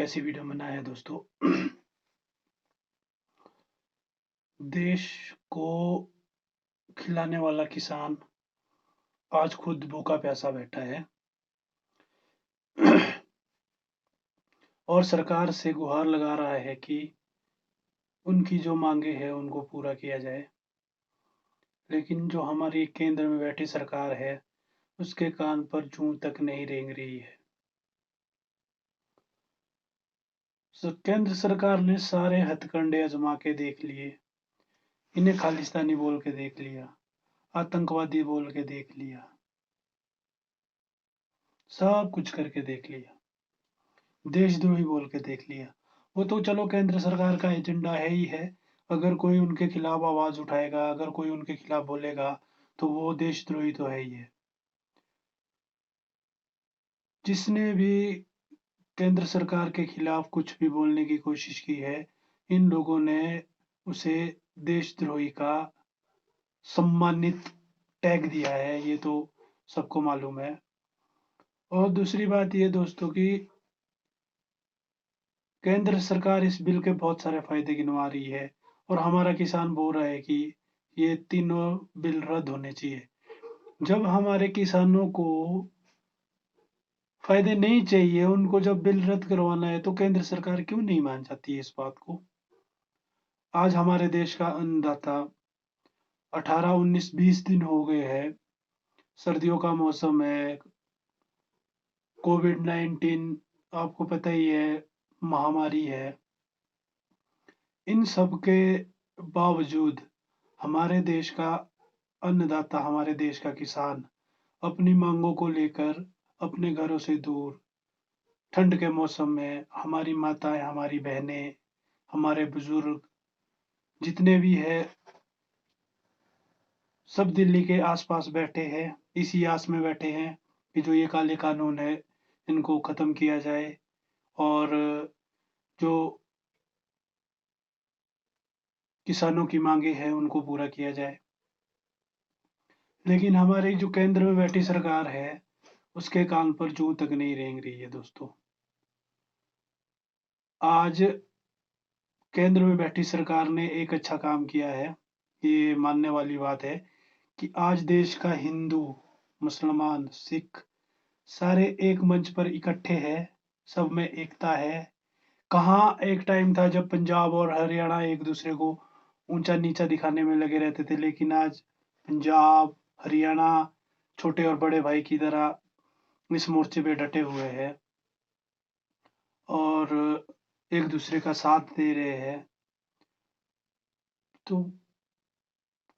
कैसी वीडियो बनाया है दोस्तों। देश को खिलाने वाला किसान आज खुद भूखा प्यासा बैठा है और सरकार से गुहार लगा रहा है कि उनकी जो मांगे हैं उनको पूरा किया जाए। लेकिन जो हमारी केंद्र में बैठी सरकार है उसके कान पर जूं तक नहीं रेंग रही है। केंद्र सरकार ने सारे हथकंडे आजमा के देख लिए, इन्हें खालिस्तानी बोल के देख लिया, आतंकवादी बोल के देख लिया, सब कुछ करके देख लिया, देशद्रोही बोल के देख लिया। वो तो चलो केंद्र सरकार का एजेंडा है ही है। अगर कोई उनके खिलाफ आवाज उठाएगा, अगर कोई उनके खिलाफ बोलेगा तो वो देशद्रोही तो है ही है। जिसने भी केंद्र सरकार के खिलाफ कुछ भी बोलने की कोशिश की है, इन लोगों ने उसे देशद्रोही का सम्मानित टैग दिया है, ये तो सबको मालूम है। और दूसरी बात ये दोस्तों कि केंद्र सरकार इस बिल के बहुत सारे फायदे गिनवा रही है और हमारा किसान बोल रहा है कि ये तीनों बिल रद्द होने चाहिए। जब हमारे किसानों को फायदे नहीं चाहिए, उनको जब बिल रद्द करवाना है तो केंद्र सरकार क्यों नहीं मान जाती है इस बात को। आज हमारे देश का अन्नदाता 18, 19, 20 दिन हो गए हैं, सर्दियों का मौसम है, कोविड-19 आपको पता ही है, महामारी है। इन सब के बावजूद हमारे देश का अन्नदाता, हमारे देश का किसान अपनी मांगों को लेकर अपने घरों से दूर ठंड के मौसम में हमारी माताएं, हमारी बहनें, हमारे बुजुर्ग जितने भी हैं, सब दिल्ली के आसपास बैठे हैं। इसी आस में बैठे हैं कि जो ये काले कानून है इनको खत्म किया जाए और जो किसानों की मांगे हैं उनको पूरा किया जाए। लेकिन हमारी जो केंद्र में बैठी सरकार है उसके कान पर जूं तक नहीं रेंग रही है दोस्तों। आज केंद्र में बैठी सरकार ने एक अच्छा काम किया है, ये मानने वाली बात है कि आज देश का हिंदू, मुसलमान, सिख सारे एक मंच पर इकट्ठे हैं, सब में एकता है। कहाँ एक टाइम था जब पंजाब और हरियाणा एक दूसरे को ऊंचा नीचा दिखाने में लगे रहते थे, लेकिन आज पंजाब, हरियाणा छोटे और बड़े भाई की तरह इस मोर्चे पे डटे हुए हैं और एक दूसरे का साथ दे रहे हैं। तो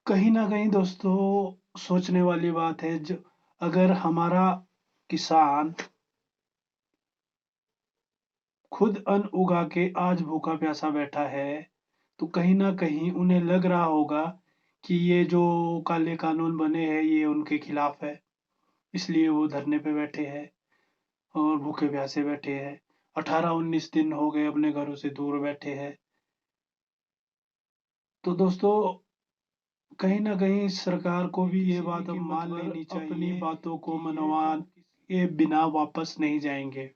कहीं न कहीं दोस्तों सोचने वाली बात है, ज अगर हमारा किसान खुद अन्न उगा के आज भूखा प्यासा बैठा है, तो कहीं न कहीं उन्हें लग रहा होगा कि ये जो काले कानून बने हैं ये उनके खिलाफ है, इसलिए वो धरने पे बैठे हैं और भूखे प्यासे बैठे हैं। 18-19 दिन हो गए अपने घरों से दूर बैठे हैं। तो दोस्तों कहीं न कहीं सरकार को भी ये बात अब मान लेनी चाहिए, अपनी बातों को मनवा के बिना वापस नहीं जाएँगे।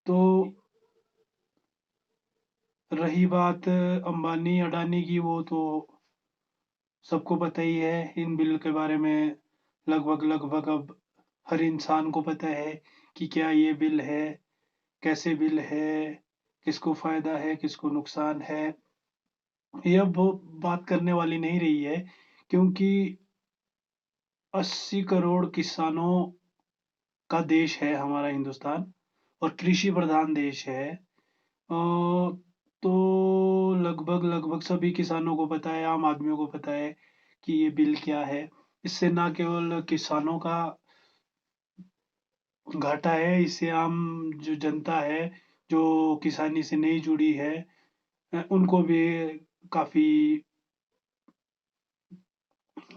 तो रही बात अंबानी, अडानी की, वो तो सबको पता ही है। इन बिल के बारे में लगभग अब हर इंसान को पता है कि क्या ये बिल है, कैसे बिल है, किसको फ़ायदा है, किसको नुकसान है। ये अब वो बात करने वाली नहीं रही है क्योंकि 80 करोड़ किसानों का देश है हमारा हिंदुस्तान और कृषि प्रधान देश है। तो लगभग सभी किसानों को पता है, आम आदमियों को पता है कि ये बिल क्या है। इससे ना केवल किसानों का घाटा है, इससे आम जो जनता है, जो किसानी से नहीं जुड़ी है, उनको भी काफ़ी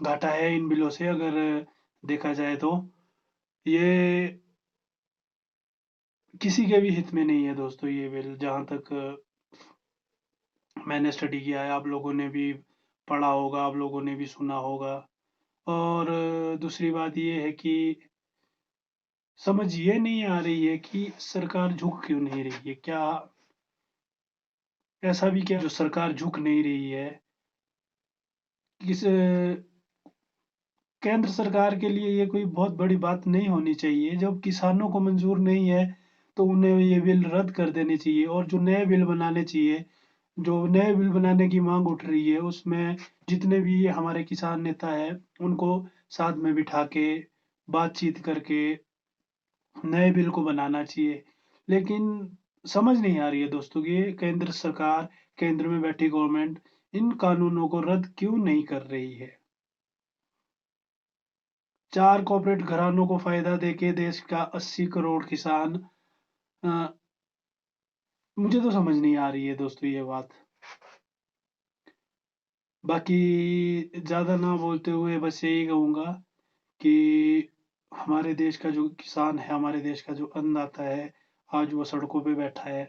घाटा है इन बिलों से अगर देखा जाए तो। ये किसी के भी हित में नहीं है दोस्तों ये बिल, जहाँ तक मैंने स्टडी किया है, आप लोगों ने भी पढ़ा होगा, आप लोगों ने भी सुना होगा। और दूसरी बात ये है कि समझ ये नहीं आ रही है कि सरकार झुक क्यों नहीं रही है? क्या ऐसा भी क्या जो सरकार झुक नहीं रही है? किस केंद्र सरकार के लिए ये कोई बहुत बड़ी बात नहीं होनी चाहिए। जब किसानों को मंज़ूर नहीं है, तो उन्हें ये बिल रद्द कर देने चाहिए और जो नए बिल बनाने चाहिए। जो नए बिल बनाने की माँग उठ रही है, उसमें जितने भी हमारे किसान नेता हैं, उनको साथ में बिठा के, बातचीत करके नए बिल को बनाना चाहिए। लेकिन समझ नहीं आ रही है दोस्तों कि ये केंद्र सरकार, केंद्र में बैठी गवर्नमेंट इन कानूनों को रद्द क्यों नहीं कर रही है? 4 कॉर्पोरेट घरानों को फ़ायदा देके देश का 80 करोड़ किसान अ, मुझे तो समझ नहीं आ रही है दोस्तों ये बात। बाकी ज़्यादा ना बोलते हुए बस यही कहूँगा कि हमारे देश का जो किसान है, हमारे देश का जो अन्नदाता है, आज वो सड़कों पे बैठा है,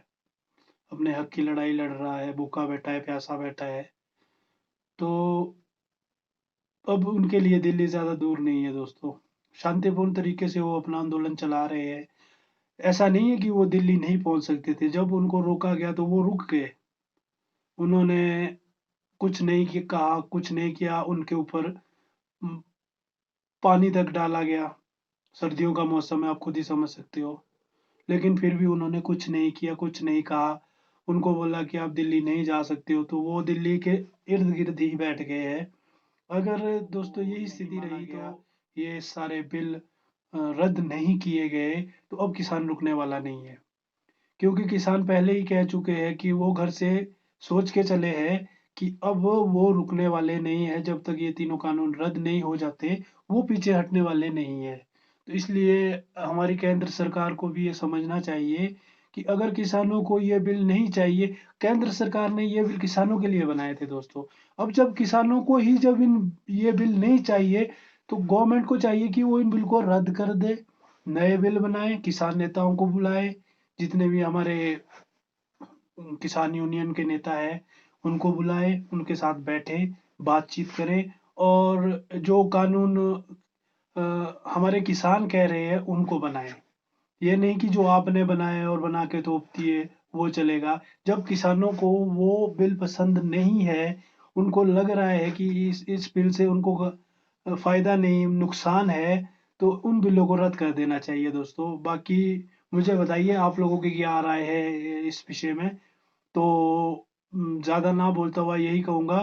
अपने हक की लड़ाई लड़ रहा है, भूखा बैठा है, प्यासा बैठा है। तो अब उनके लिए दिल्ली ज़्यादा दूर नहीं है दोस्तों। शांतिपूर्ण तरीके से वो अपना आंदोलन चला रहे हैं। ऐसा नहीं है कि वो दिल्ली नहीं पहुँच सकते थे, जब उनको रोका गया तो वो रुक गए। उन्होंने कुछ नहीं कहा, कुछ नहीं किया, उनके ऊपर पानी तक डाला गया। सर्दियों का मौसम है, आप खुद ही समझ सकते हो। लेकिन फिर भी उन्होंने कुछ नहीं किया, कुछ नहीं कहा। उनको बोला कि आप दिल्ली नहीं जा सकते हो, तो वो दिल्ली के इर्द-गिर्द ही बैठ गए हैं। अगर दोस्तों यही स्थिति रही तो ये सारे बिल रद्द नहीं किए गए, तो अब किसान रुकने वाला नहीं है। क्योंकि किसान पहले ही कह चुके हैं कि वो घर से सोच के चले हैं कि अब वो रुकने वाले नहीं हैं, जब तक ये तीनों कानून रद्द नहीं हो जाते, वो पीछे हटने वाले नहीं हैं। तो इसलिए हमारी केंद्र सरकार को भी ये समझना चाहिए कि अगर किसानों को ये बिल नहीं चाहिए, केंद्र सरकार ने ये बिल किसानों के लिए बनाए थे दोस्तों। अब जब किसानों को ही जब ये बिल नहीं चाहिए, तो गवर्नमेंट को चाहिए कि वो इन बिल को रद्द कर दे, नए बिल बनाए, किसान नेताओं को बुलाए, जितने भी हमारे किसान यूनियन के नेता हैं, उनको बुलाएँ, उनके साथ बैठें, बातचीत करें और जो कानून हमारे किसान कह रहे हैं, उनको बनाएँ। ये नहीं कि जो आपने बनाया और बना के थोप दिए, वो चलेगा। जब किसानों को वो बिल पसंद नहीं है, उनको लग रहा है कि इस बिल से उनको फ़ायदा नहीं, नुकसान है, तो उन बिलों को रद्द कर देना चाहिए दोस्तों। बाकी मुझे बताइए आप लोगों की क्या राय है इस विषय में? तो ज़्यादा ना बोलता हुआ यही कहूँगा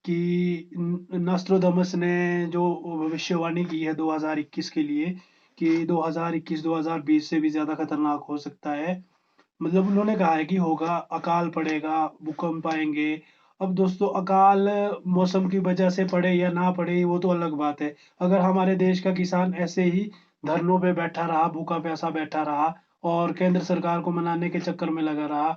कि नॉस्ट्रेडमस ने जो भविष्यवाणी की है 2021 के लिए कि 2021-2020 से भी ज़्यादा खतरनाक हो सकता है। मतलब उन्होंने कहा है कि होगा, अकाल पड़ेगा, भूकंप आएँगे। अब दोस्तों अकाल मौसम की वजह से पड़े या ना पड़े वो तो अलग बात है। अगर हमारे देश का किसान ऐसे ही धरनों पे बैठा रहा, भूखा-प्यासा बैठा रहा और केंद्र सरकार को मनाने के चक्कर में लगा रहा,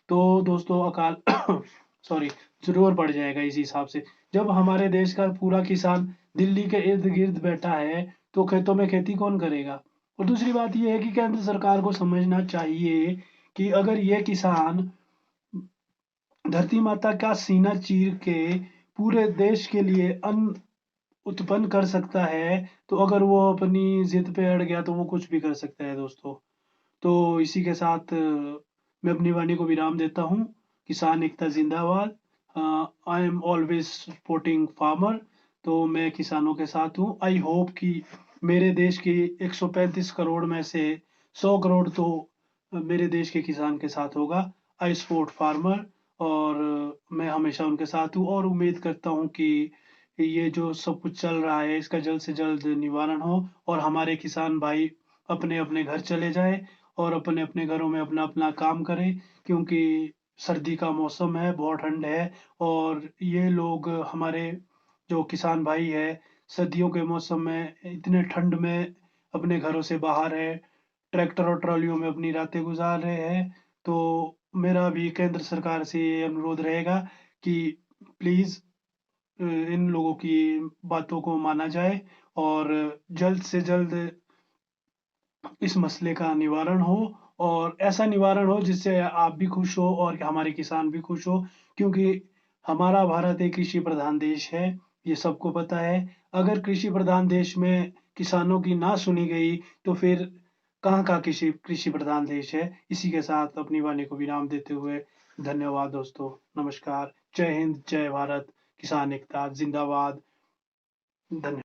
तो दोस्तों अकाल सॉरी ज़रूर पड़ जाएगा इस हिसाब से। जब हमारे देश का पूरा किसान दिल्ली के इर्द-गिर्द बैठा है, तो खेतों में खेती कौन करेगा? और दूसरी बात ये है कि केंद्र सरकार को समझना चाहिए कि अगर ये किसान धरती माता का सीना चीर के पूरे देश के लिए अन्न उत्पन्न कर सकता है, तो अगर वो अपनी ज़िद पे अड़ गया तो वो कुछ भी कर सकता है दोस्तों। तो इसी के साथ मैं अपनी वाणी को विराम देता हूँ। किसान एकता ज़िंदाबाद। I am always supporting farmer. तो मैं किसानों के साथ हूँ। आई होप कि मेरे देश के 135 करोड़ में से 100 करोड़ तो मेरे देश के किसान के साथ होगा। आई सपोर्ट फार्मर और मैं हमेशा उनके साथ हूँ और उम्मीद करता हूँ कि ये जो सब कुछ चल रहा है, इसका जल्द से जल्द निवारण हो और हमारे किसान भाई अपने-अपने घर चले जाएँ और अपने-अपने घरों में अपना-अपना काम करें क्योंकि सर्दी का मौसम है, बहुत ठंड है और ये लोग हमारे जो किसान भाई हैं, सर्दियों के मौसम में इतने ठंड में अपने घरों से बाहर हैं, ट्रैक्टर और ट्रॉलियों में अपनी रातें गुज़ार रहे हैं। तो मेरा भी केंद्र सरकार से ये अनुरोध रहेगा कि प्लीज़ इन लोगों की बातों को माना जाए और जल्द से जल्द इस मसले का निवारण हो और ऐसा निवारण हो जिससे आप भी खुश हो और हमारे किसान भी खुश हो क्योंकि हमारा भारत एक कृषि प्रधान देश है, ये सबको पता है। अगर कृषि प्रधान देश में किसानों की ना सुनी गई तो फिर कहाँ का कृषि प्रधान देश है। इसी के साथ अपनी वाणी को विराम देते हुए धन्यवाद दोस्तों। नमस्कार। जय हिंद, जय भारत, किसान एकता जिंदाबाद। धन्य